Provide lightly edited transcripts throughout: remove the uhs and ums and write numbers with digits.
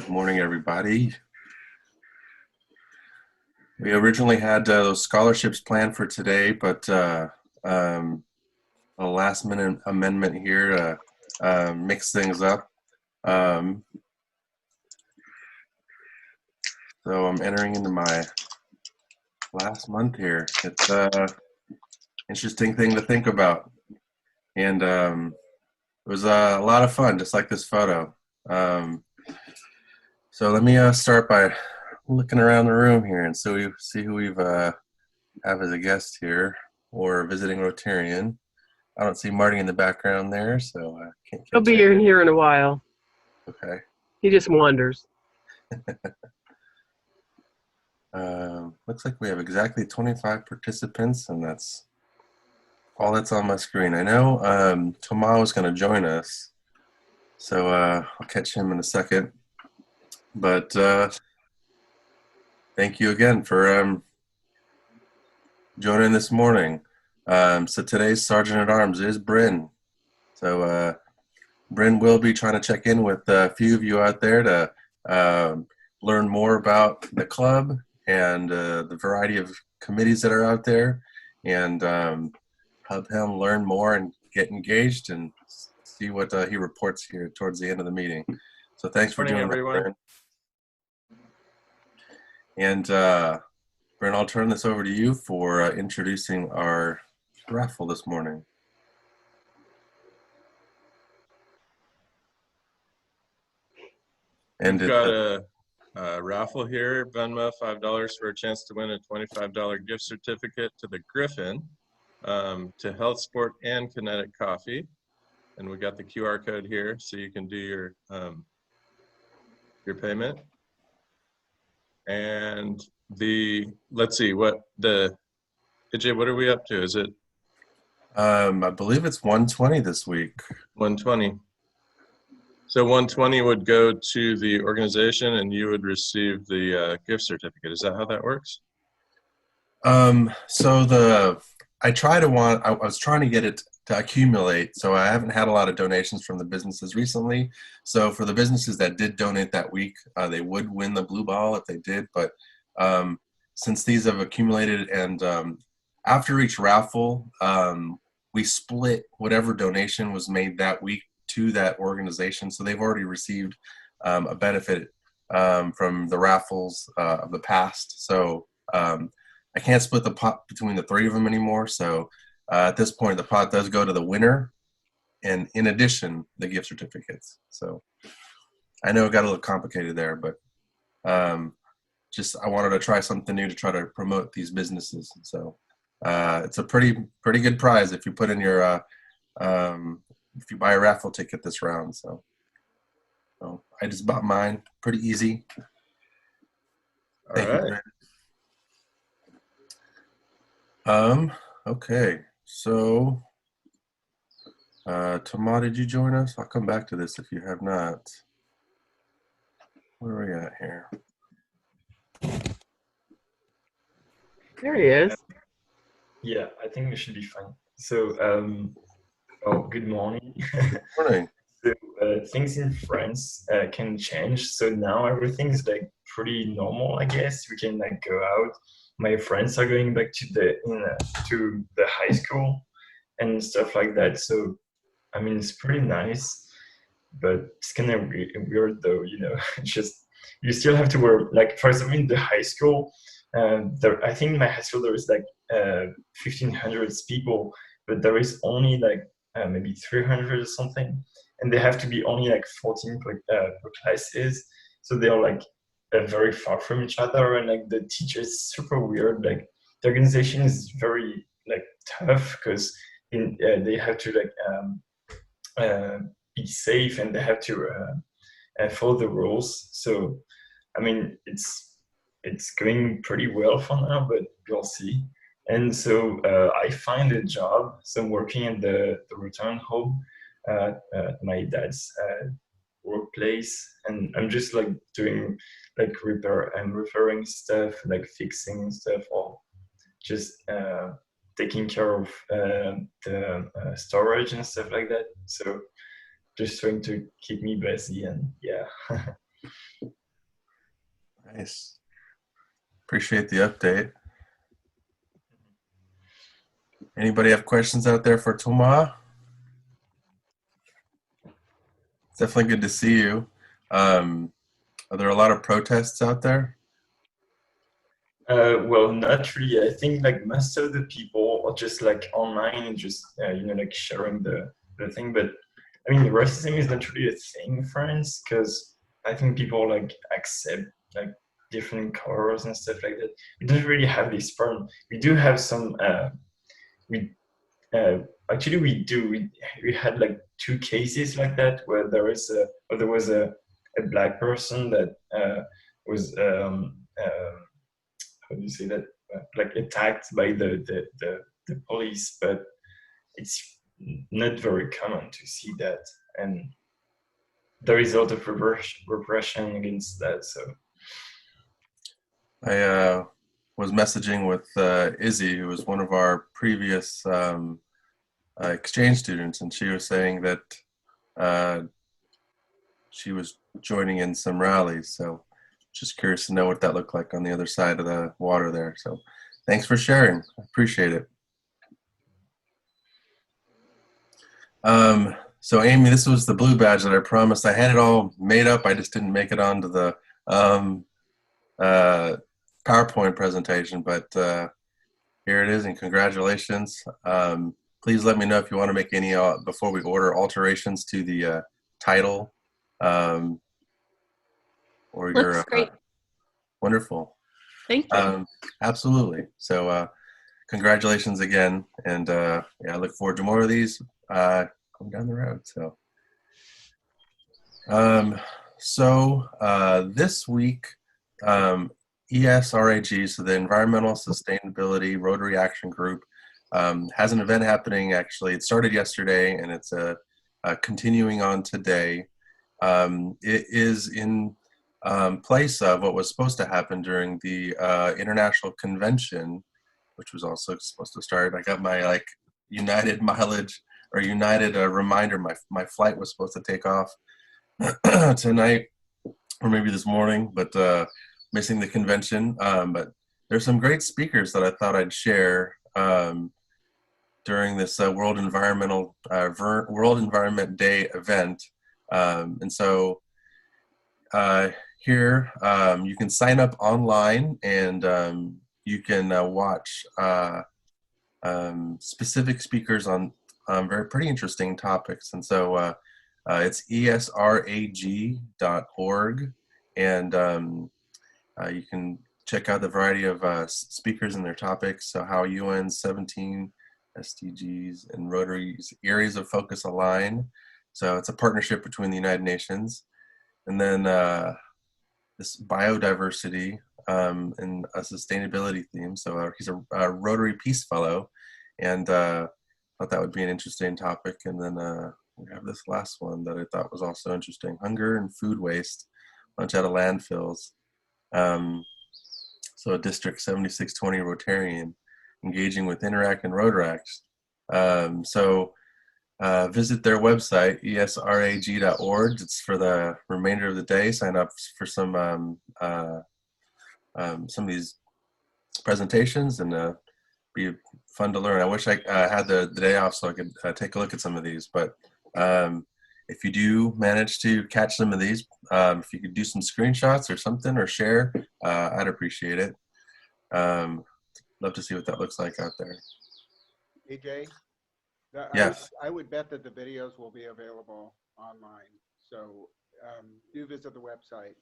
Good morning, everybody. We originally had those scholarships planned for today, but a last-minute amendment here to mix things up. So I'm entering into my last month here. It's an interesting thing to think about, and it was a lot of fun, just like this photo. So let me start by looking around the room here and so we see who we've have as a guest here or visiting Rotarian. I don't see Marty in the background there, so I can't. He'll be here in a while. Okay. He just wanders. Looks like we have exactly 25 participants, and that's all that's on my screen. I know Tomas is going to join us, so I'll catch him in a second. But thank you again for joining this morning. So today's Sergeant at Arms is Bryn. So Bryn will be trying to check in with a few of you out there to learn more about the club and the variety of committees that are out there, and help him learn more and get engaged and see what he reports here towards the end of the meeting. So thanks for joining, everyone. Bryn. And Bryn, I'll turn this over to you for introducing our raffle this morning. And we've got a raffle here, Venmo, $5 for a chance to win a $25 gift certificate to the Griffin, to Health, Sport, and Kinetic Coffee. And we got the QR code here, so you can do your payment. And let's see, AJ, what are we up to? Is it? I believe it's 120 this week. 120. So 120 would go to the organization and you would receive the gift certificate. Is that how that works? So I was trying to get it to accumulate. So I haven't had a lot of donations from the businesses recently. So for the businesses that did donate that week, they would win the blue ball if they did. But since these have accumulated, and after each raffle, we split whatever donation was made that week to that organization. So they've already received a benefit from the raffles of the past. So I can't split the pot between the three of them anymore. So at this point, the pot does go to the winner, and in addition, the gift certificates. So I know it got a little complicated there, but I wanted to try something new to try to promote these businesses. So it's a pretty good prize if you put in your if you buy a raffle ticket this round. So I just bought mine. Pretty easy. Thank you, Bryn. Okay, so Tomas, did you join us? I'll come back to this if you have not. Where are we at here? There he is. Yeah, I think we should be fine. So, good morning. Morning. So, things in France can change. So now everything is like pretty normal, I guess. We can like go out. My friends are going back to the high school and stuff like that. So, I mean, it's pretty nice, but it's kind of weird though, you know. Just you still have to wear, like, for example, in the high school. I think in my high school there is like 1,500 people, but there is only like maybe 300 or something, and they have to be only like 14 per classes. So they are like very far from each other, and like the teacher is super weird. Like the organization is very like tough because they have to like be safe, and they have to follow the rules. So I mean, it's going pretty well for now, but we'll see. And so I find a job. So I'm working at the return home at my dad's workplace, and I'm just like doing like repairing stuff, like fixing stuff, or just taking care of the storage and stuff like that. So just trying to keep me busy, and yeah. Nice. Appreciate the update. Anybody have questions out there for Thomas? It's definitely good to see you. Are there a lot of protests out there? Well, not really. I think like most of the people are just like online and just like sharing the thing. But I mean, racism is not really a thing in France because I think people like accept like different colors and stuff like that. We don't really have this problem. We do have some. We actually we do. We had like 2 cases like that where there was a black person that was how do you say that, like attacked by the police, but it's not very common to see that, and there is a lot of repression against that. So I was messaging with Izzy, who was one of our previous exchange students, and she was saying that she was joining in some rallies. So just curious to know what that looked like on the other side of the water there. So thanks for sharing. I appreciate it. So Amy, this was the blue badge that I promised. I had it all made up. I just didn't make it onto the PowerPoint presentation, but here it is, and congratulations. Please let me know if you want to make any, before we order, alterations to the title. Or Looks your great. Wonderful. Thank you. Absolutely. So congratulations again, and yeah, I look forward to more of these going down the road. So this week, ESRAG, so the Environmental Sustainability Rotary Action Group, has an event happening. Actually, it started yesterday, and it's continuing on today. It is in place of what was supposed to happen during the international convention, which was also supposed to start. I got my like United mileage or United reminder. My flight was supposed to take off tonight or maybe this morning, but missing the convention. But there's some great speakers that I thought I'd share during this World Environment Day event. And so here you can sign up online, and you can watch specific speakers on pretty interesting topics. And so it's esrag.org, and you can check out the variety of speakers and their topics. So how UN's 17 SDGs and Rotary's areas of focus align. So it's a partnership between the United Nations. And then this biodiversity and a sustainability theme. So he's a Rotary Peace Fellow, and thought that would be an interesting topic. And then we have this last one that I thought was also interesting: hunger and food waste, lunch out of landfills. So a District 7620 Rotarian engaging with Interact and Rotaract. So visit their website, esrag.org. It's for the remainder of the day. Sign up for some of these presentations, and be fun to learn. I wish I had the day off so I could take a look at some of these, but if you do manage to catch some of these, if you could do some screenshots or something or share, I'd appreciate it. Love to see what that looks like out there. AJ? Yes. I would bet that the videos will be available online. So do visit the website.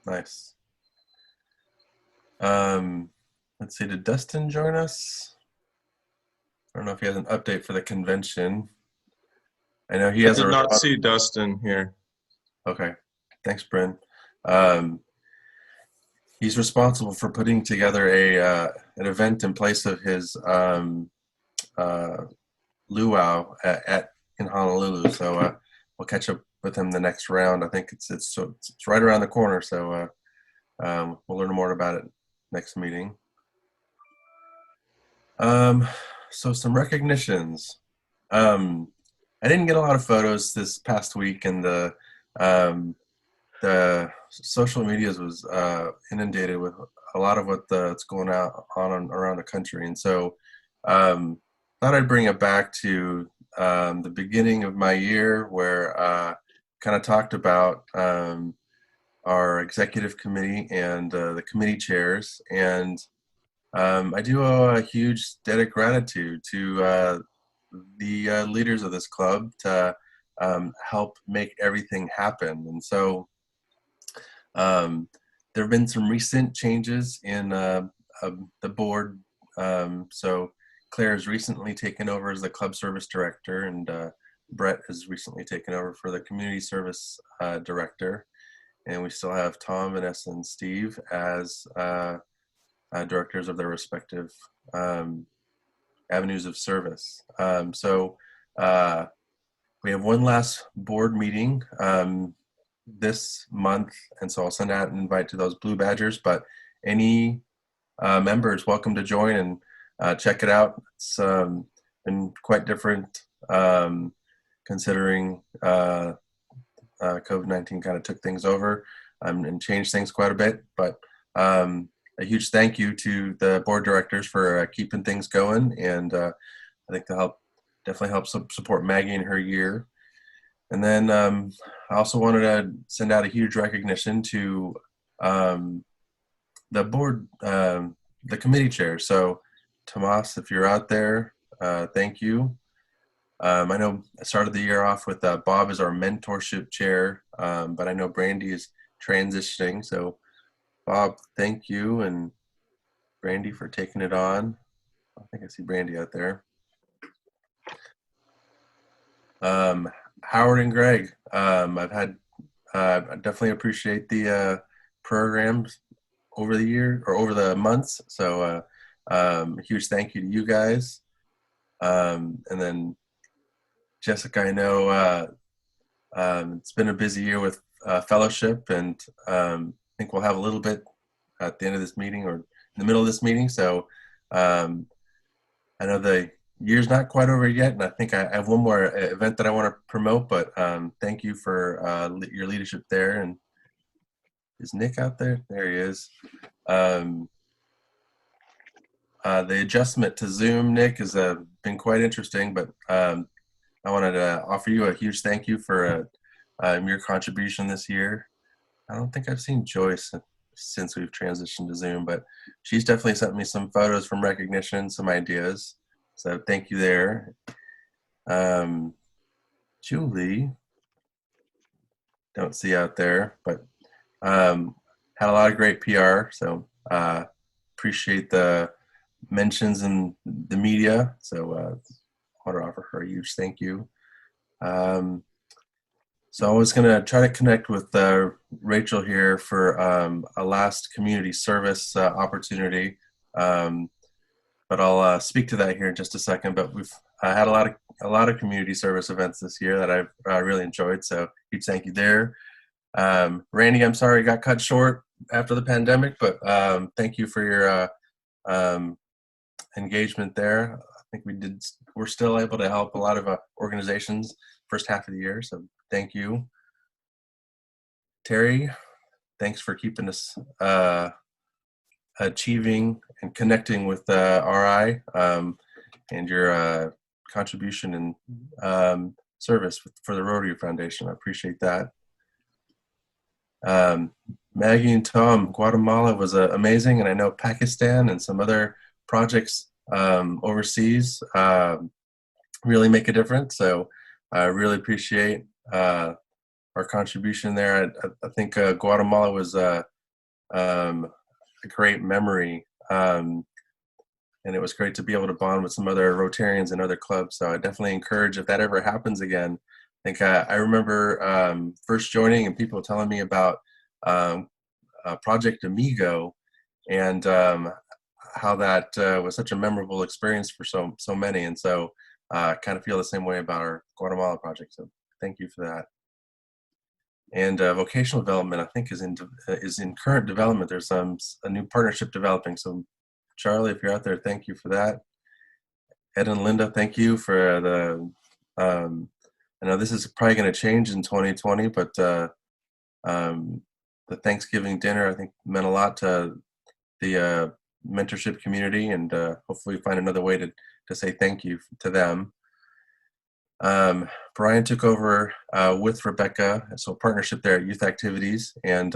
Nice. Let's see, did Dustin join us? I don't know if he has an update for the convention. I know he has I did not see Dustin here. Okay, thanks, Bryn. He's responsible for putting together an event in place of his luau in Honolulu. So we'll catch up with him the next round. I think it's right around the corner. So we'll learn more about it next meeting. So some recognitions. I didn't get a lot of photos this past week, and the social medias was inundated with a lot of what's going on around the country, and so thought I'd bring it back to the beginning of my year, where kind of talked about our executive committee and the committee chairs, and I do owe a huge debt of gratitude to the leaders of this club to help make everything happen. And so there have been some recent changes in the board. So Claire has recently taken over as the club service director, and Brett has recently taken over for the community service director. And we still have Tom, Vanessa, and Steve as directors of their respective avenues of service. So we have one last board meeting this month, and so I'll send out an invite to those blue badgers, but any members welcome to join and check it out. It's been quite different considering COVID-19 kind of took things over and changed things quite a bit, but a huge thank you to the board directors for keeping things going, and I think they'll definitely help support Maggie in her year. And then I also wanted to send out a huge recognition to the board, the committee chair. So Tomas, if you're out there, thank you. I know I started the year off with Bob as our mentorship chair, but I know Brandy is transitioning. So Bob, thank you, and Brandy for taking it on. I think I see Brandy out there. Howard and Greg, I've had, I definitely appreciate the programs over the year or over the months. So a huge thank you to you guys. And then Jessica, I know it's been a busy year with fellowship, and I think we'll have a little bit at the end of this meeting or in the middle of this meeting. So I know the year's not quite over yet, and I think I have one more event that I want to promote, but thank you for your leadership there. And is Nick out there? There he is. The adjustment to Zoom, Nick, has been quite interesting, but I wanted to offer you a huge thank you for your contribution this year. I don't think I've seen Joyce since we've transitioned to Zoom, but she's definitely sent me some photos from recognition, some ideas. So thank you there. Julie, don't see out there, but had a lot of great PR. So appreciate the mentions in the media. So I want to offer her a huge thank you. So I was going to try to connect with Rachel here for a last community service opportunity, but I'll speak to that here in just a second. But we've had a lot of community service events this year that I've really enjoyed. So huge thank you there. Randy, I'm sorry it got cut short after the pandemic, but thank you for your engagement there. I think we're still able to help a lot of organizations first half of the year, so thank you. Terry, thanks for keeping us achieving and connecting with RI and your contribution and service for the Rotary Foundation. I appreciate that. Maggie and Tom, Guatemala was amazing, and I know Pakistan and some other projects overseas really make a difference. So I really appreciate our contribution there. I think Guatemala was a great memory, and it was great to be able to bond with some other Rotarians and other clubs. So I definitely encourage, if that ever happens again. I think I remember first joining and people telling me about Project Amigo, and how that was such a memorable experience for so many. And so I kind of feel the same way about our Guatemala project. So thank you for that. And vocational development, I think, is in current development. There's a new partnership developing. So Charlie, if you're out there, thank you for that. Ed and Linda, thank you for the, I know this is probably going to change in 2020, but the Thanksgiving dinner, I think, meant a lot to the mentorship community, and hopefully find another way to say thank you to them. Brian took over with Rebecca, so partnership there at Youth Activities, and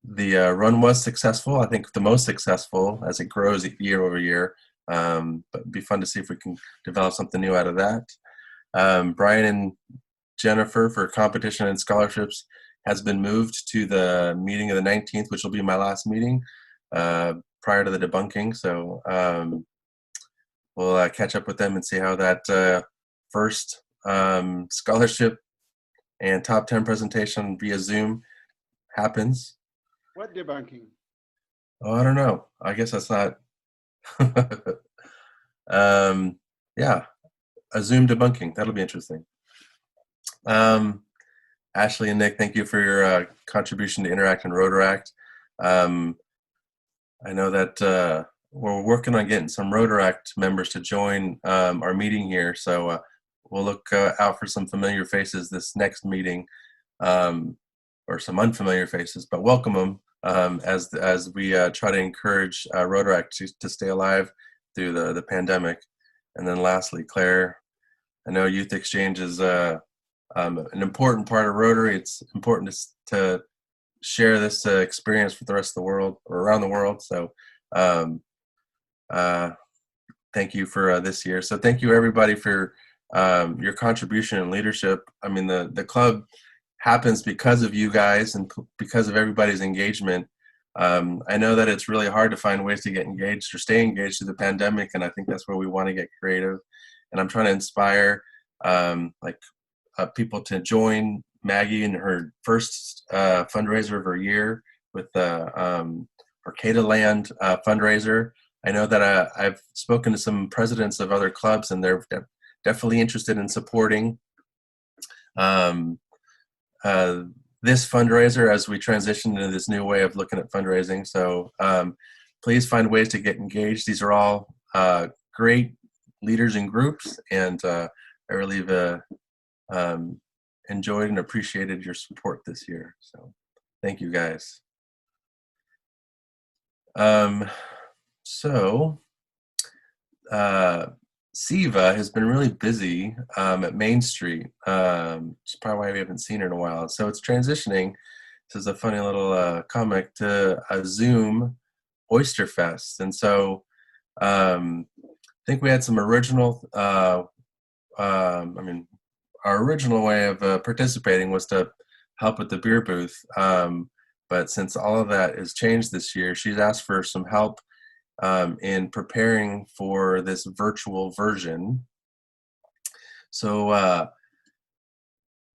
the run was successful. I think the most successful as it grows year over year. But it'd be fun to see if we can develop something new out of that. Brian and Jennifer for competition and scholarships has been moved to the meeting of the 19th, which will be my last meeting prior to the debunking. So we'll catch up with them and see how that first scholarship and top 10 presentation via Zoom happens. What debunking? Oh, I don't know. I guess that's not. Yeah, a Zoom debunking. That'll be interesting. Ashley and Nick, thank you for your contribution to Interact and Rotaract. I know that we're working on getting some Rotaract members to join our meeting here, so we'll look out for some familiar faces this next meeting, or some unfamiliar faces, but welcome them as we try to encourage Rotaract to stay alive through the pandemic. And then lastly, Claire, I know Youth Exchange is an important part of Rotary. It's important to share this experience with the rest of the world, or around the world. So thank you for this year. So thank you everybody for your contribution and leadership. I mean, the club happens because of you guys and because of everybody's engagement. I know that it's really hard to find ways to get engaged or stay engaged through the pandemic, and I think that's where we want to get creative. And I'm trying to inspire people to join Maggie in her first fundraiser of her year with the Arcata Land fundraiser. I know that I've spoken to some presidents of other clubs, and they're definitely interested in supporting this fundraiser as we transition into this new way of looking at fundraising. So please find ways to get engaged. These are all great leaders and groups, and I really enjoyed and appreciated your support this year. So thank you guys. Ceva has been really busy at Main Street. It's probably why we haven't seen her in a while. So it's transitioning. This is a funny little comic to a Zoom Oyster Fest. And so I think we had some original, our original way of participating was to help with the beer booth. But since all of that has changed this year, she's asked for some help in preparing for this virtual version. So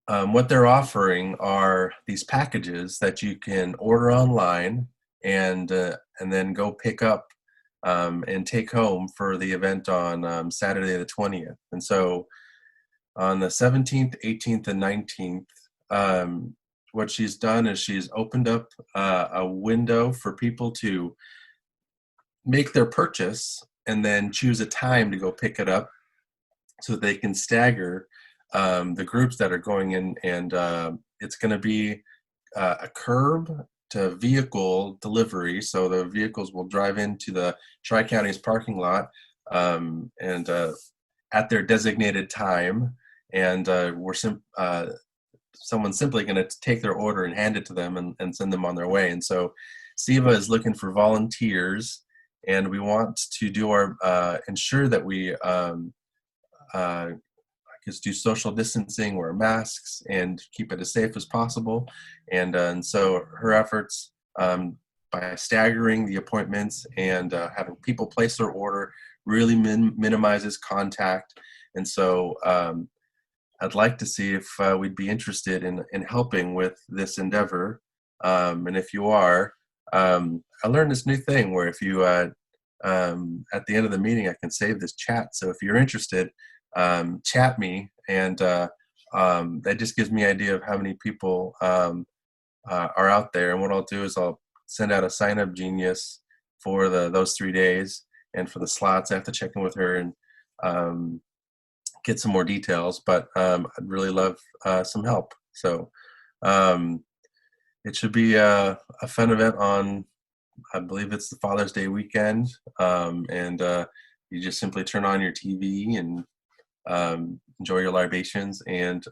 what they're offering are these packages that you can order online and then go pick up and take home for the event on Saturday the 20th. And so on the 17th, 18th, and 19th, what she's done is she's opened up a window for people to make their purchase and then choose a time to go pick it up so that they can stagger the groups that are going in. And it's going to be a curb to vehicle delivery. So the vehicles will drive into the Tri-Counties parking lot and at their designated time. And someone's simply going to take their order and hand it to them and send them on their way. And so Ceva is looking for volunteers, and we want to do our ensure that we do social distancing, wear masks, and keep it as safe as possible. And so her efforts by staggering the appointments and having people place their order really minimizes contact. And so I'd like to see if we'd be interested in helping with this endeavor. And if you are, I learned this new thing where if you, at the end of the meeting, I can save this chat. So if you're interested, chat me, and that just gives me an idea of how many people are out there. And what I'll do is I'll send out a sign-up genius for those 3 days, and for the slots, I have to check in with her and get some more details. But I'd really love some help. So it should be a fun event on, I believe it's the Father's Day weekend, and you just simply turn on your TV and enjoy your libations and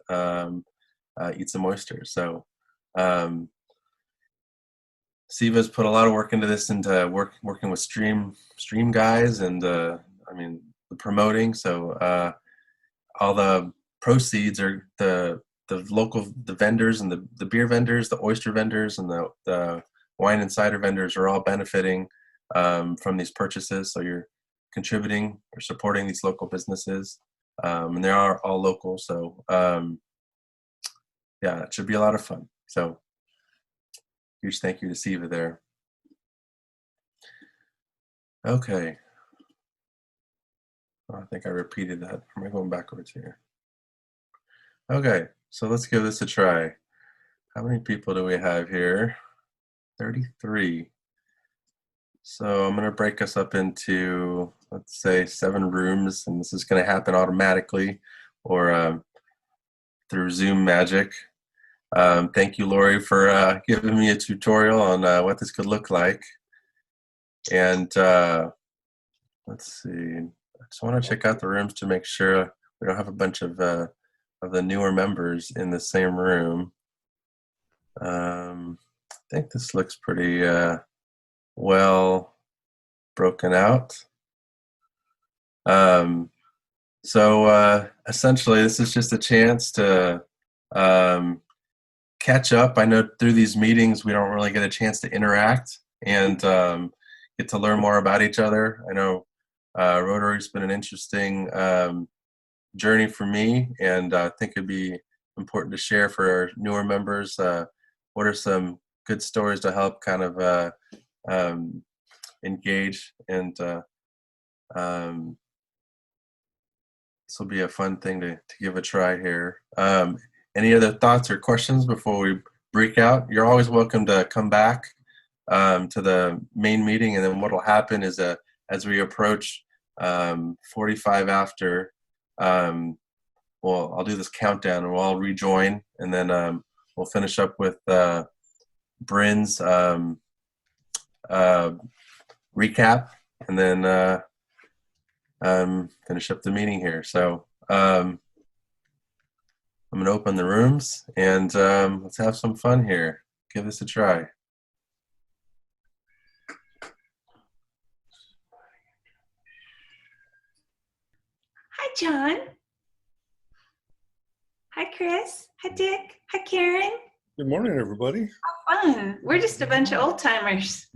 eat some oysters. So Ceva's put a lot of work into this, into working with stream guys, and I mean the promoting. So all the proceeds are the vendors and the beer vendors, the oyster vendors, and the wine and cider vendors are all benefiting from these purchases. So you're contributing or supporting these local businesses, and they are all local. So yeah, it should be a lot of fun. So huge thank you to Ceva there. Okay. I think I repeated that. Am I going backwards here? Okay, so let's give this a try. How many people do we have here? 33. So I'm going to break us up into, let's say, 7 rooms, and this is going to happen automatically or through Zoom magic. Thank you, Lori, for giving me a tutorial on what this could look like. And let's see. I just want to check out the rooms to make sure we don't have a bunch of the newer members in the same room. I think this looks pretty well broken out. So essentially, this is just a chance to catch up. I know through these meetings, we don't really get a chance to interact and get to learn more about each other. I know Rotary's been an interesting journey for me, and I think it'd be important to share for our newer members. What are some good stories to help kind of engage, and this will be a fun thing to give a try here. Any other thoughts or questions before we break out? You're always welcome to come back to the main meeting, and then what will happen is as we approach 45 after, I'll do this countdown and we'll all rejoin, and then we'll finish up with Bryn's recap, and then finish up the meeting here. So I'm going to open the rooms, and let's have some fun here. Give this a try. Hi, John. Hi, Chris. Hi, Dick. Hi, Karen. Good morning, everybody. How fun. We're just a bunch of old timers.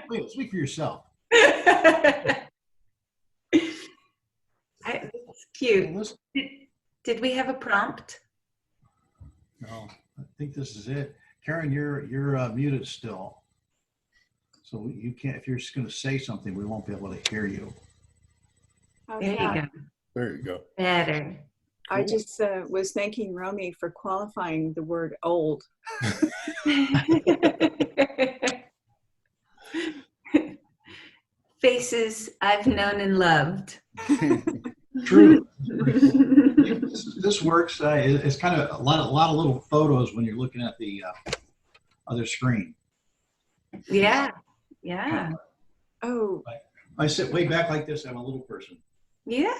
Wait, speak for yourself. It's cute. Did we have a prompt? No, I think this is it. Karen, you're muted still. So you can't, if you're just going to say something, we won't be able to hear you. There you go. There you go. Better. I just was thanking Romy for qualifying the word old. Faces I've known and loved. True. This works. It's kind of a lot of little photos when you're looking at the other screen. Yeah. Yeah. Oh. I sit way back like this. I'm a little person. Yeah.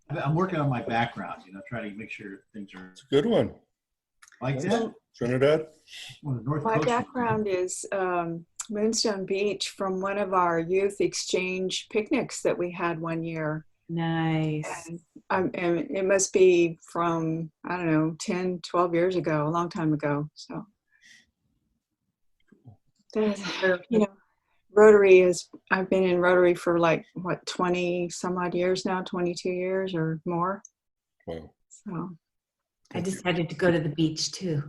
I'm working on my background, trying to make sure things are. It's a good one. Like that. Trinidad. My background is Moonstone Beach from one of our youth exchange picnics that we had one year. Nice. And it must be from, I don't know, 10, 12 years ago, a long time ago. So, Rotary I've been in Rotary for 20 some odd years now, 22 years or more. Wow. So I decided to go to the beach too.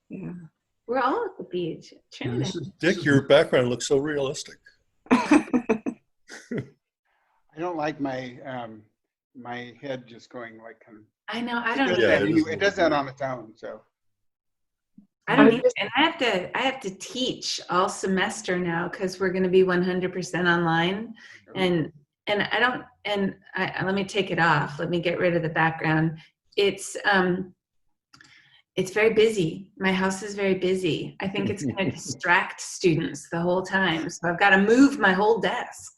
Yeah. We're all at the beach. Dick, your background looks so realistic. I don't like my my head just going like. I know. I don't. Yeah, it does that on its own. So. I don't either. And I have to teach all semester now because we're going to be 100% online, and and let me take it off. Let me get rid of the background. It's very busy. My house is very busy. I think it's going to distract students the whole time. So I've got to move my whole desk.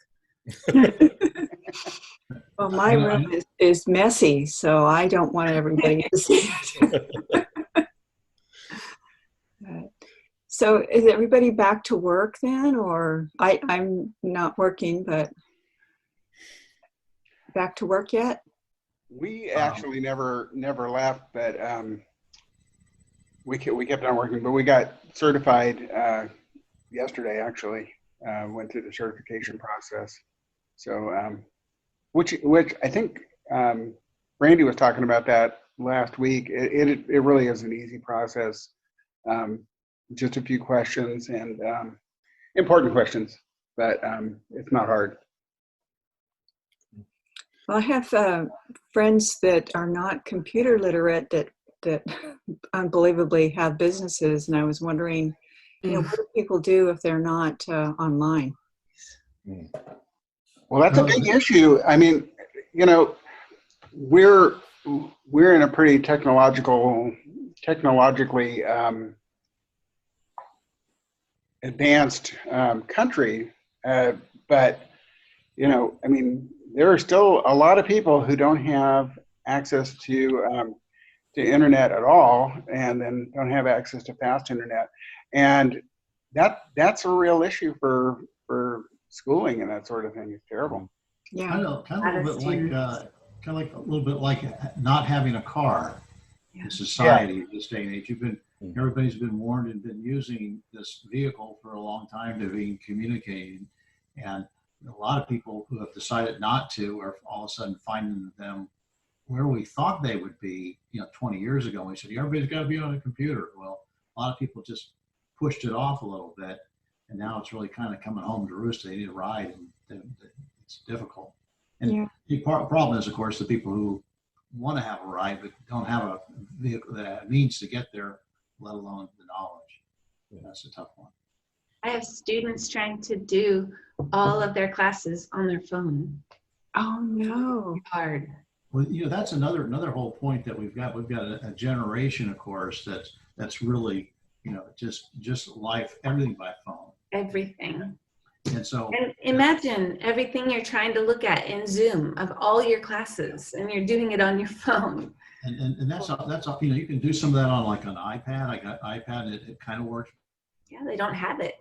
Well, my room is messy, so I don't want everybody to see it. So is everybody back to work then? Or I'm not working, but back to work yet? We actually never left, but we kept on working. But we got certified yesterday. Actually, went through the certification process. So, which I think Randy was talking about that last week. It really is an easy process. Just a few questions and important questions, but it's not hard. Well, I have friends that are not computer literate that unbelievably have businesses, and I was wondering, what do people do if they're not online? Well, that's a big issue. I mean, we're in a pretty technologically advanced country, but I mean, there are still a lot of people who don't have access to internet at all, and then don't have access to fast internet, and that's a real issue for schooling and that sort of thing. It's terrible. Yeah, Kind of a little bit like not having a car in society this day and age. Everybody's been warned and been using this vehicle for a long time to be communicating, and a lot of people who have decided not to are all of a sudden finding them where we thought they would be, 20 years ago. We said, everybody's got to be on a computer. Well, a lot of people just pushed it off a little bit, and now it's really kind of coming home to roost. They need a ride, and it's difficult. And the problem is, of course, the people who want to have a ride but don't have a vehicle that means to get there, let alone the knowledge. That's a tough one. I have students trying to do all of their classes on their phone. Oh no! Hard. Well, that's another whole point that we've got. We've got a generation, of course, that's really, just life, everything by phone. Everything. And so, and imagine everything you're trying to look at in Zoom of all your classes, and you're doing it on your phone. And that's all. You can do some of that on like an iPad. I got iPad, and it kind of works. Yeah, they don't have it.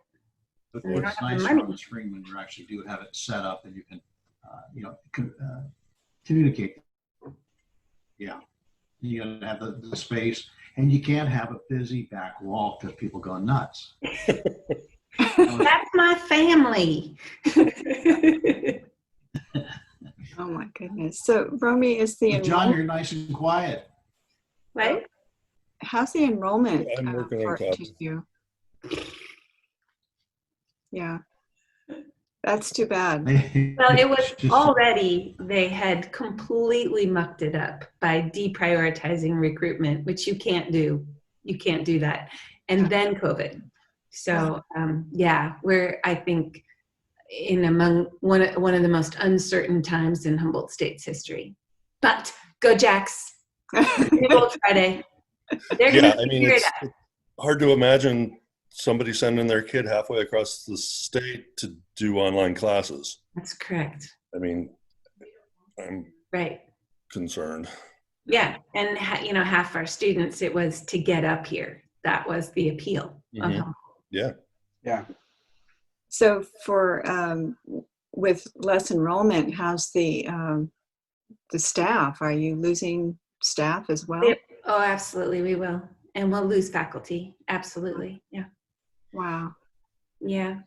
But it's nicer on the screen when you actually do have it set up, and you can, communicate. Yeah, you got to have the space, and you can't have a busy back wall because people go nuts. That's my family. Oh my goodness. So, Romy, is the John, you're nice and quiet. Right? How's the enrollment I'm working on part to copies. you? Yeah, that's too bad. Well, it was already, they had completely mucked it up by deprioritizing recruitment, which you can't do. You can't do that. And then COVID. So we're, I think, in among one of the most uncertain times in Humboldt State's history. But go Jacks! Good Friday. They're gonna figure it out. It's hard to imagine somebody sending their kid halfway across the state to do online classes. That's correct. I mean, I'm concerned. Yeah, and half our students, it was to get up here. That was the appeal of Humboldt. Yeah. So for with less enrollment, how's the staff? Are you losing staff as well? Oh, absolutely, we will, and we'll lose faculty. Absolutely, yeah. Wow. Yeah.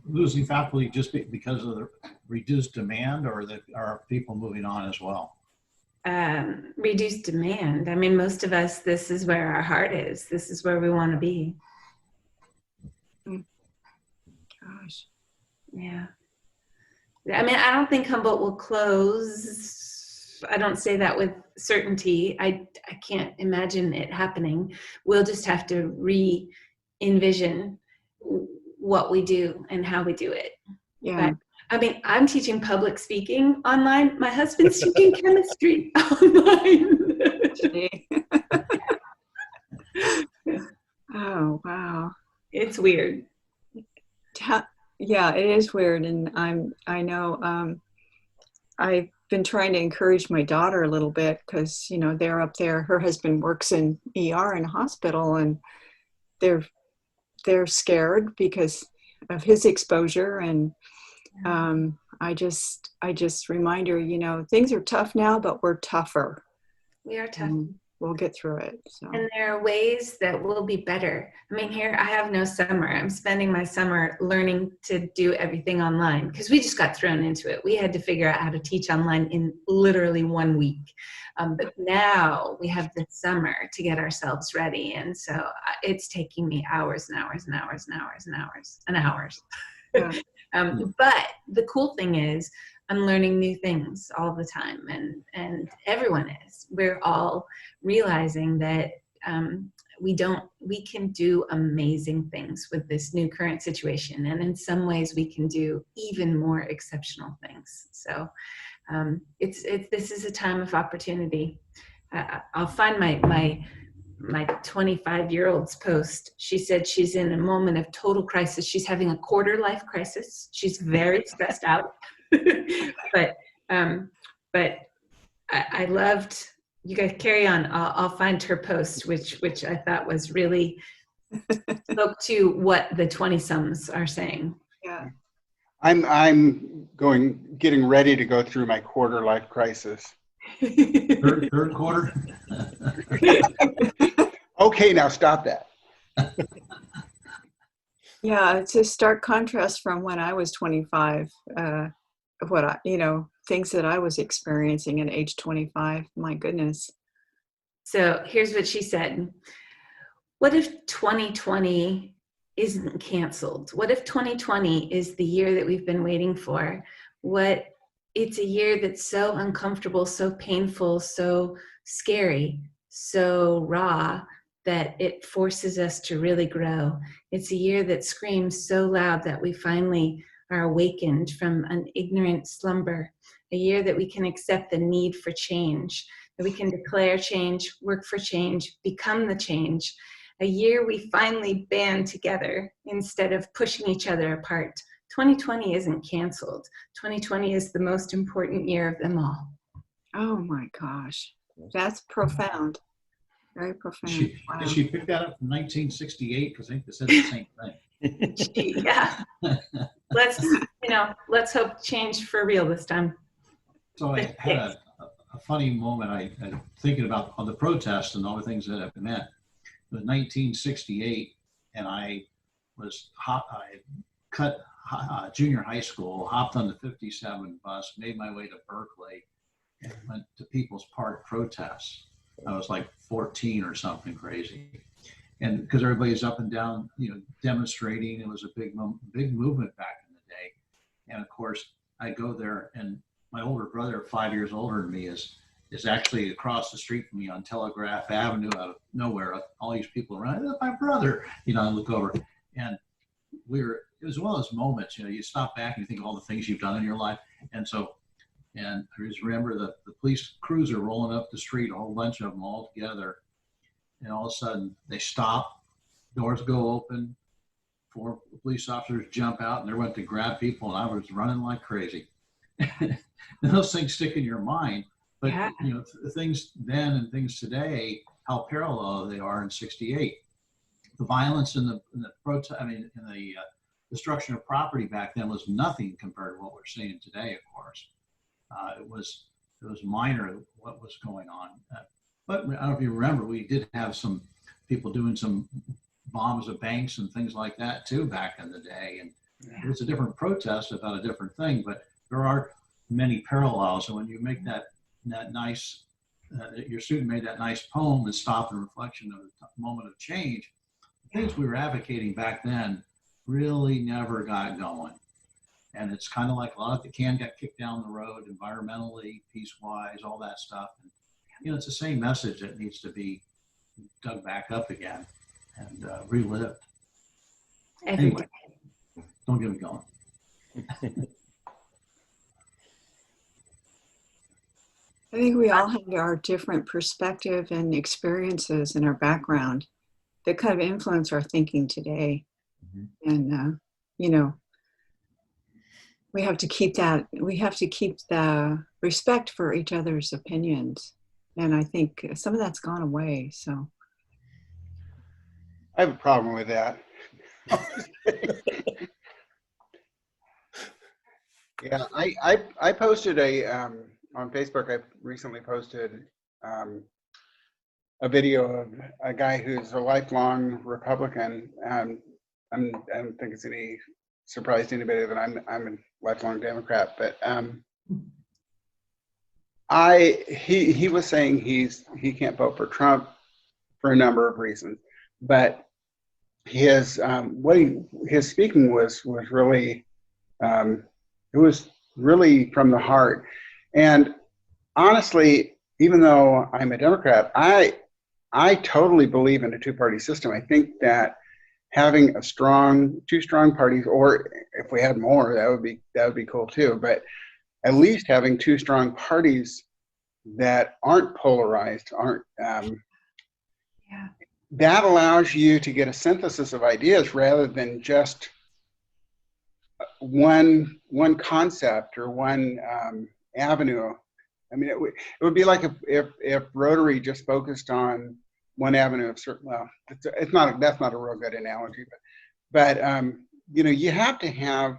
Losing faculty just because of the reduced demand, or are people moving on as well? Reduced demand. I mean, most of us, this is where our heart is. This is where we want to be. Gosh. Yeah. I mean, I don't think Humboldt will close. I don't say that with certainty. I can't imagine it happening. We'll just have to re-envision what we do and how we do it. Yeah. I mean, I'm teaching public speaking online. My husband's teaching chemistry online. Oh, wow. It's weird. Yeah, it is weird. And I know I've been trying to encourage my daughter a little bit because, you know, they're up there. Her husband works in ER in a hospital, and they're scared because of his exposure. And I just remind her, you know, things are tough now, but we're tougher. We are tough. We'll get through it. So. And there are ways that will be better. I mean, here I have no summer. I'm spending my summer learning to do everything online because we just got thrown into it. We had to figure out how to teach online in literally 1 week. But now we have the summer to get ourselves ready. And so it's taking me hours and hours and hours and hours and hours and hours. Yeah. But the cool thing is I'm learning new things all the time, and everyone is. We're all realizing that we can do amazing things with this new current situation, and in some ways we can do even more exceptional things. So this is a time of opportunity. I'll find my 25-year-old's post. She said she's in a moment of total crisis. She's having a quarter life crisis. She's very stressed out. but I loved, you guys carry on. I'll find her post, which I thought was really spoke to what the 20-somethings are saying. Yeah. I'm getting ready to go through my quarter life crisis. Third quarter. Okay, now stop that. Yeah, it's a stark contrast from when I was 25. Things that I was experiencing at age 25. My goodness. So here's what she said. What if 2020 isn't canceled? What if 2020 is the year that we've been waiting for? It's a year that's so uncomfortable, so painful, so scary, so raw, that it forces us to really grow. It's a year that screams so loud that we finally are awakened from an ignorant slumber. A year that we can accept the need for change, that we can declare change, work for change, become the change. A year we finally band together instead of pushing each other apart. 2020 isn't canceled. 2020 is the most important year of them all. Oh my gosh. That's profound. Very profound. Wow. Did she pick that up from 1968? Because I think they said the same thing. Yeah. Let's hope change for real this time. So I had a funny moment. I thinking about the protest and all the things that it meant. It was 1968, and I cut junior high school, hopped on the 57 bus, made my way to Berkeley, and went to People's Park protests. I was like 14 or something crazy. And because everybody's up and down, demonstrating, it was a big movement back in the day. And of course, I go there, and my older brother, 5 years older than me, is actually across the street from me on Telegraph Avenue out of nowhere. All these people around, "That's my brother." I look over, and it was one of those moments, you stop back and you think of all the things you've done in your life. And I just remember the police cruiser rolling up the street, a whole bunch of them all together. And all of a sudden they stop, doors go open, 4 police officers jump out, and they went to grab people, and I was running like crazy. And those things stick in your mind. But Yeah. Things then and things today, how parallel they are in '68. The violence in the protest, in the destruction of property back then was nothing compared to what we're seeing today. Of course, it was minor what was going on. But I don't know if you remember, we did have some people doing some bombs of banks and things like that too back in the day. And it was a different protest about a different thing, but there are many parallels. And when you make that nice, your student made that nice poem, The Stop and Reflection of the Moment of Change, the things we were advocating back then really never got going. And it's kind of like a lot of the can got kicked down the road environmentally, peace-wise, all that stuff. And, it's the same message that needs to be dug back up again and relived. Everywhere. Anyway, don't get me going. I think we all have our different perspective and experiences in our background that kind of influence our thinking today. And, you know, we have to keep the respect for each other's opinions. And I think some of that's gone away, so. I have a problem with that. Yeah, I posted on Facebook. I recently posted a video of a guy who's a lifelong Republican. I don't think it's any surprise to anybody that I'm a lifelong Democrat, but he was saying he can't vote for Trump for a number of reasons, but his speaking was really it was really from the heart. And honestly, even though I'm a Democrat, I totally believe in a two-party system. I think that having two strong parties, or if we had more, that would be cool too. But at least having two strong parties that aren't polarized, that allows you to get a synthesis of ideas rather than just one concept or one avenue. I mean, it would be like if Rotary just focused on one avenue of certain. Well, that's not a real good analogy, but you know, you have to have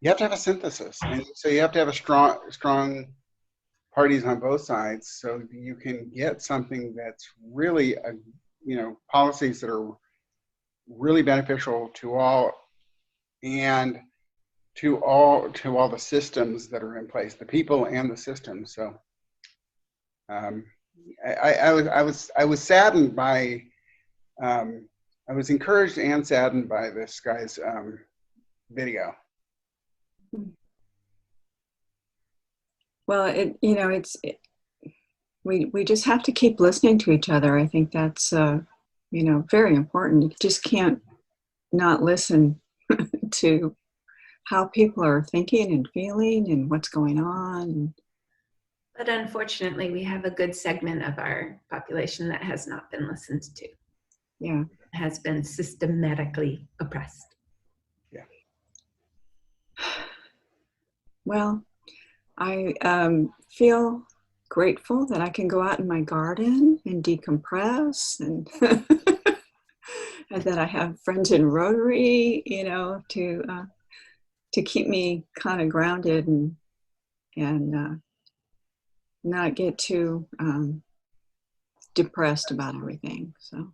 a synthesis, and so you have to have a strong parties on both sides, so you can get something that's really policies that are really beneficial to all, and to all the systems that are in place, the people and the systems. So I was saddened by, I was encouraged and saddened by this guy's video. Well, we just have to keep listening to each other. I think that's, very important. You just can't not listen to how people are thinking and feeling and what's going on. But unfortunately, we have a good segment of our population that has not been listened to. Yeah. Has been systematically oppressed. Yeah. Well, I feel grateful that I can go out in my garden and decompress, and and that I have friends in Rotary, to keep me kind of grounded and not get too depressed about everything. So,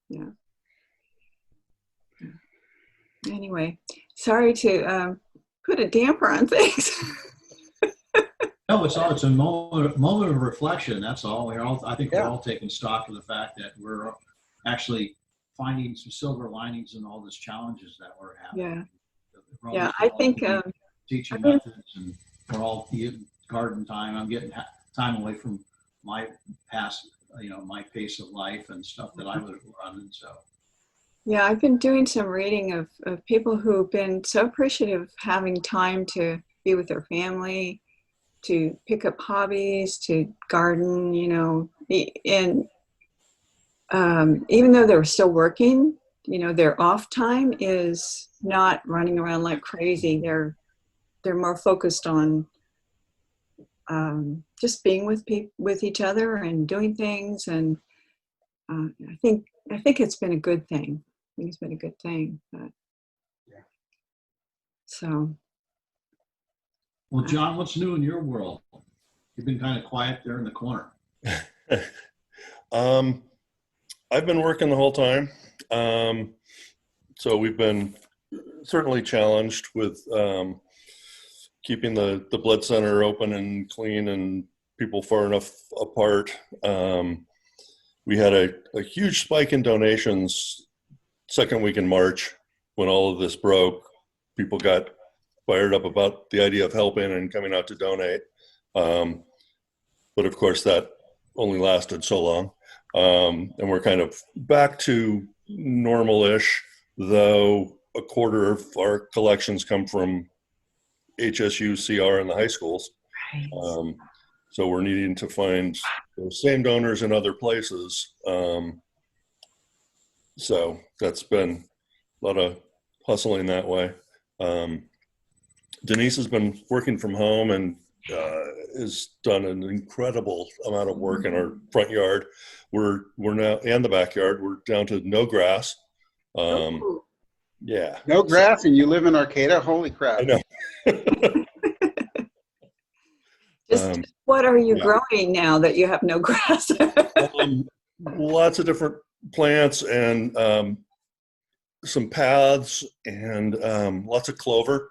yeah. Anyway, sorry to put a damper on things. No, it's a moment of reflection. That's all. I think we're all taking stock of the fact that we're actually finding some silver linings in all these challenges that we're having. Yeah, I think teaching methods, and we're all getting garden time. I'm getting time away from my past, my pace of life and stuff that I was running. So. Yeah, I've been doing some reading of people who've been so appreciative of having time to be with their family, to pick up hobbies, to garden, and even though they're still working, their off time is not running around like crazy. They're more focused on just being with each other and doing things, and I think it's been a good thing. I think it's been a good thing. But, yeah. So. Well, John, what's new in your world? You've been kind of quiet there in the corner. I've been working the whole time. So we've been certainly challenged with keeping the blood center open and clean and people far enough apart. We had a huge spike in donations second week in March when all of this broke. People got fired up about the idea of helping and coming out to donate. But of course that only lasted so long. And we're kind of back to normal-ish, though a quarter of our collections come from HSU, CR, and the high schools. Right. So we're needing to find those same donors in other places. So that's been a lot of hustling that way. Denise has been working from home and has done an incredible amount of work in our front yard. We're now, and the backyard, we're down to no grass. Ooh. Yeah. No grass, and you live in Arcata? Holy crap. I know. Just what are you yeah. growing now that you have no grass? Lots of different plants and some paths and lots of clover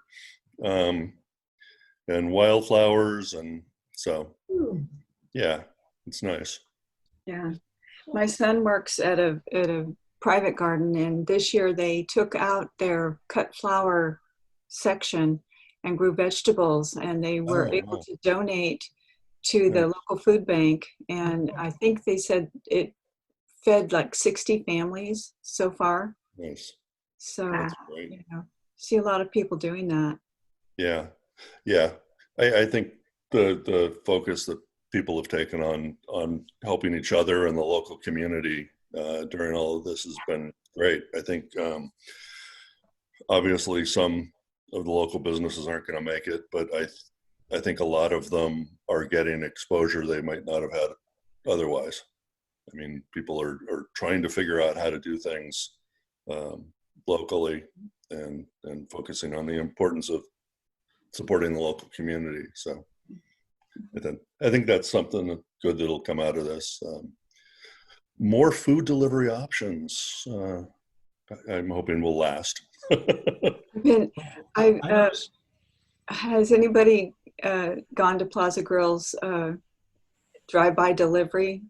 and wildflowers, and so yeah, it's nice. Yeah, my son works at a private garden, and this year they took out their cut flower section and grew vegetables, and they were able to donate to the local food bank, and I think they said it fed like 60 families so far. Nice. So That's great. you know, see a lot of people doing that. Yeah, yeah. I think the focus that people have taken on helping each other and the local community during all of this has been great. I think obviously some of the local businesses aren't going to make it, but I think a lot of them are getting exposure they might not have had otherwise. I mean, people are trying to figure out how to do things locally and focusing on the importance of supporting the local community. So I think that's something good that'll come out of this. More food delivery options. I'm hoping will last. Has anybody gone to Plaza Grill's drive-by delivery?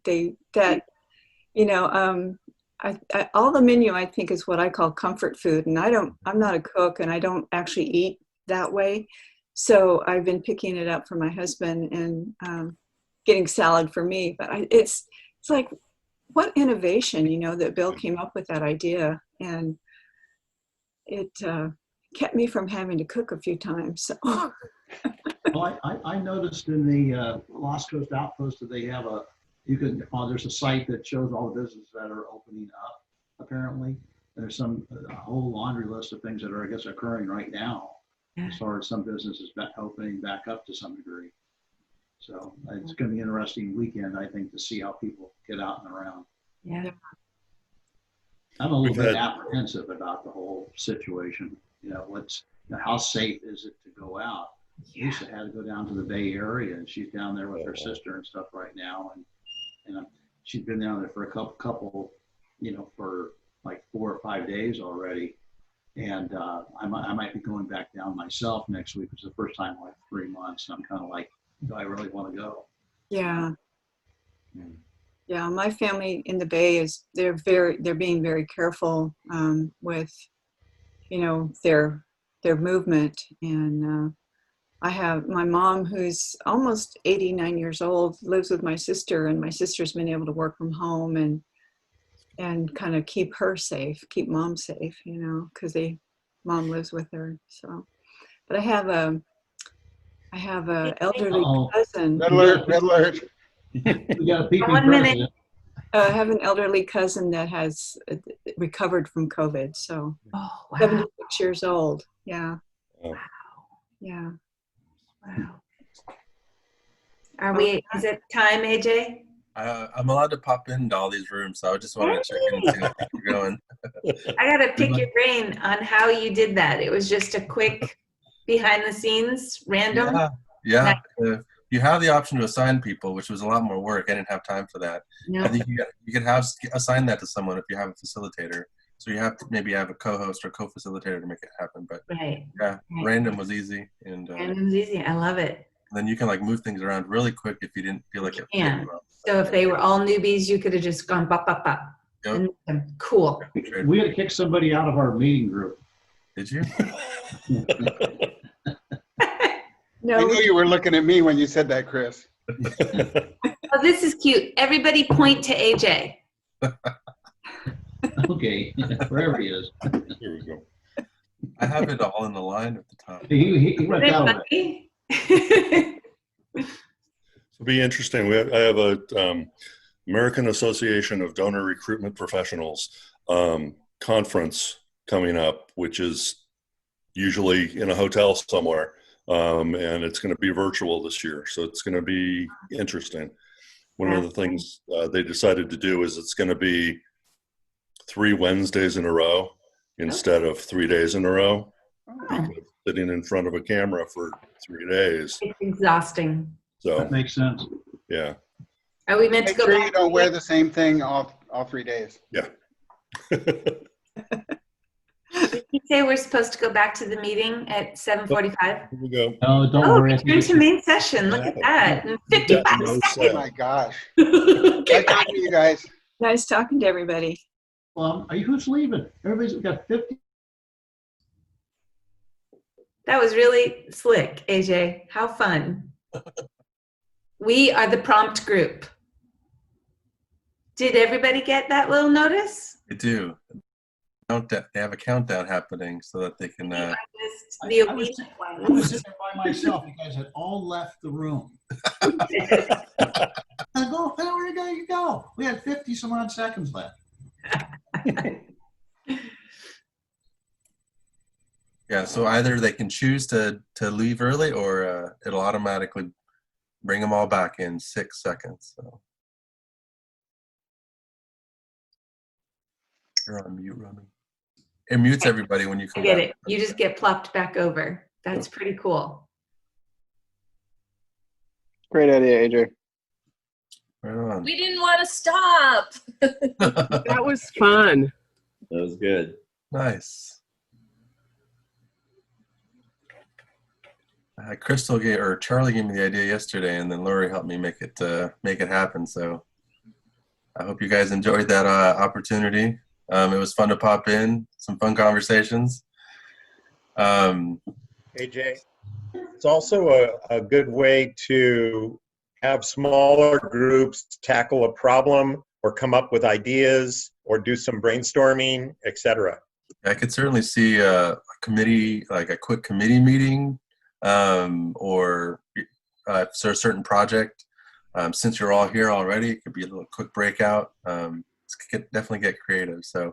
All the menu I think is what I call comfort food, and I'm not a cook, and I don't actually eat that way. So I've been picking it up for my husband and getting salad for me. But it's like, what innovation, that Bill came up with that idea, and it kept me from having to cook a few times. So. Well, I noticed in the Lost Coast Outpost that they have there's a site that shows all the businesses that are opening up, apparently. There's a whole laundry list of things that are, I guess, occurring right now, as far as some businesses opening back up to some degree. So it's going to be an interesting weekend, I think, to see how people get out and around. Yeah. I'm a little bit apprehensive about the whole situation. How safe is it to go out? Yeah. Lisa had to go down to the Bay Area, and she's down there with her sister and stuff right now, and she's been down there for a couple, for like 4 or 5 days already, and I might be going back down myself next week. It's the first time in like 3 months, and I'm kind of like, do I really want to go? Yeah. Yeah, my family in the Bay they're being very careful with, their movement. And I have my mom, who's almost 89 years old, lives with my sister, and my sister's been able to work from home and kind of keep her safe, keep mom safe, because mom lives with her. So, but I have a elderly cousin. Red alert, red alert. We got a peeping 1 minute. president. I have an elderly cousin that has recovered from COVID. So, Oh, wow. 76 years old. Yeah. Oh. Yeah. Wow. Is it time, AJ? I'm allowed to pop into all these rooms, so I just wanted to check in and see how things are going. I got to pick your brain on how you did that. It was just a quick behind the scenes, random. Yeah. You have the option to assign people, which was a lot more work. I didn't have time for that. No. I think you could assign that to someone if you have a facilitator. So you have to maybe have a co-host or co-facilitator to make it happen. But Right. yeah, random was easy, and Random's easy. I love it. then you can like move things around really quick if you didn't feel like it. Yeah. So if they were all newbies, you could have just gone bop, bop, bop. Yep. And cool. We had to kick somebody out of our meeting group. Did you? No. I knew you were looking at me when you said that, Chris. Oh, this is cute. Everybody point to AJ. Okay, wherever he is. Here we go. I have it all in the line at the top. He went Isn't that way. it funny? It'll be interesting. I have a American Association of Donor Recruitment Professionals conference coming up, which is usually in a hotel somewhere, and it's going to be virtual this year. So it's going to be interesting. One of the things they decided to do is it's going to be 3 Wednesdays in a row instead of 3 days in a row. Because sitting in front of a camera for 3 days. It's exhausting. So That makes sense. yeah. Are we meant Make to go sure back? you don't wear the same thing all 3 days. Yeah. Did you say we're supposed to go back to the meeting at 7:45? Here we go. No, don't Oh, worry. I think return to it's- main session. Look at that. In 55 No seconds. Oh my gosh. Get Nice back. talking to you guys. Nice talking to everybody. Well, who's leaving? Everybody's got 50. That was really slick, AJ. How fun. We are the prompt group. Did everybody get that little notice? They do. They have a countdown happening so that they can. I The was obedient I was sitting there by myself. You guys had all left the room. ones. I go, where you go? We had 50 some odd seconds left. Yeah, so either they can choose to leave early, or it'll automatically bring them all back in 6 seconds. So you're on mute, Romy. It mutes everybody when you I come get back. it. You just get plopped back over. That's pretty cool. Great idea, AJ. Right on. We didn't want to stop. That was fun. That was good. Nice. Crystal Charlie gave me the idea yesterday, and then Lori helped me make it happen. So I hope you guys enjoyed that opportunity. It was fun to pop in, some fun conversations. AJ, it's also a good way to have smaller groups tackle a problem or come up with ideas or do some brainstorming, etc. I could certainly see a committee, like a quick committee meeting, or for a certain project. Since you're all here already, it could be a little quick breakout. Definitely get creative. So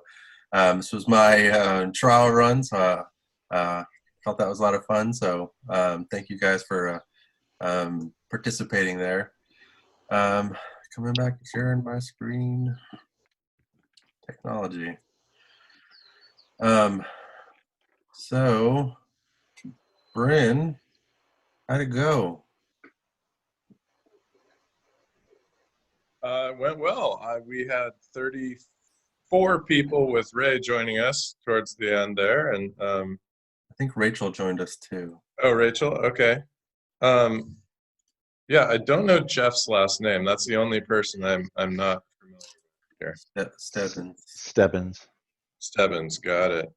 this was my trial run, so felt that was a lot of fun. So thank you guys for participating there. Coming back to sharing my screen. Technology. So Bryn, how'd it go? Went well. We had 34 people with Ray joining us towards the end there, and I think Rachel joined us too. oh, Rachel, okay. Yeah, I don't know Jeff's last name. That's the only person I'm not familiar with here. Stebbins, got it.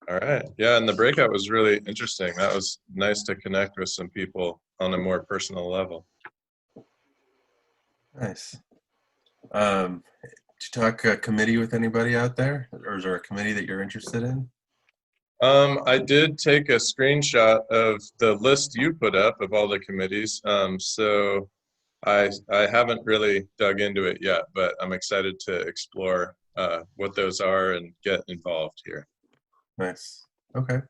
All right. Yeah, and the breakout was really interesting. That was nice to connect with some people on a more personal level. Nice. Did you talk committee with anybody out there, or is there a committee that you're interested in? I did take a screenshot of the list you put up of all the committees. So I haven't really dug into it yet, but I'm excited to explore what those are and get involved here. Nice. Okay.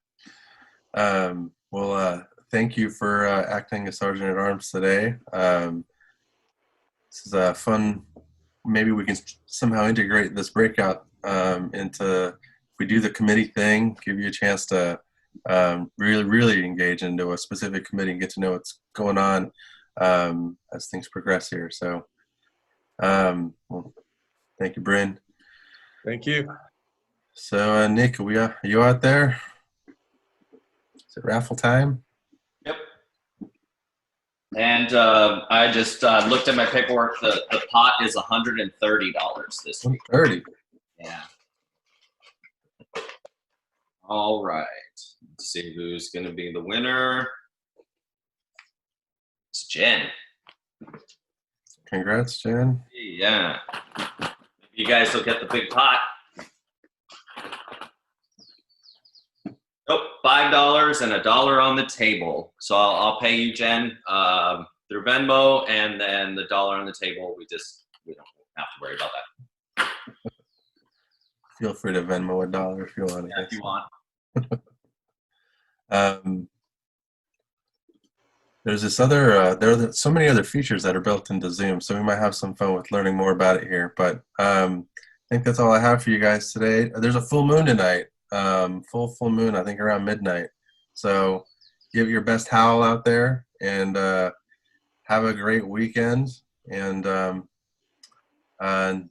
Well, thank you for acting as Sergeant at Arms today. This is fun. Maybe we can somehow integrate this breakout into, if we do the committee thing, give you a chance to really engage into a specific committee and get to know what's going on as things progress here. So, well, thank you, Bryn. Thank you. So, Nick, are you out there? Is it raffle time? Yep. And I just looked at my paperwork. The pot is $130 this week. 130. Yeah. All right. Let's see who's going to be the winner. It's Jen. Congrats, Jen. Yeah. You guys will get the big pot. Nope, $5 and $1 on the table. So I'll pay you, Jen, through Venmo, and then the dollar on the table, we don't have to worry about that. Feel free to Venmo $1 if you want. Yeah, if you want. There's this other, there are so many other features that are built into Zoom, so we might have some fun with learning more about it here. But I think that's all I have for you guys today. There's a full moon tonight, full moon, I think around midnight. So give your best howl out there and have a great weekend. And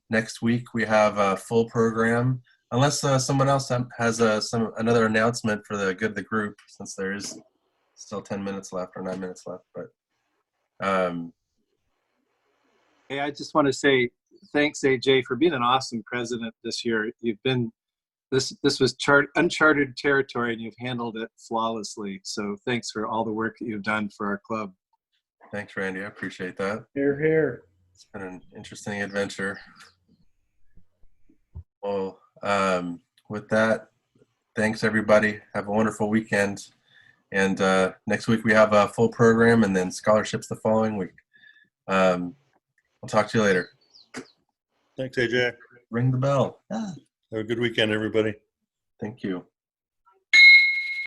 next week we have a full program, unless someone else has another announcement for the good of the group, since there is still 10 minutes left or 9 minutes left. But hey, I just want to say thanks, AJ, for being an awesome president this year. You've been this was uncharted territory, and you've handled it flawlessly. So thanks for all the work that you've done for our club. Thanks, Randy. I appreciate that. Here, here. It's been an interesting adventure. Well, with that, thanks everybody. Have a wonderful weekend. And next week we have a full program, and then scholarships the following week. I'll talk to you later. Thanks, AJ. Ring the bell. Have a good weekend, everybody. Thank you.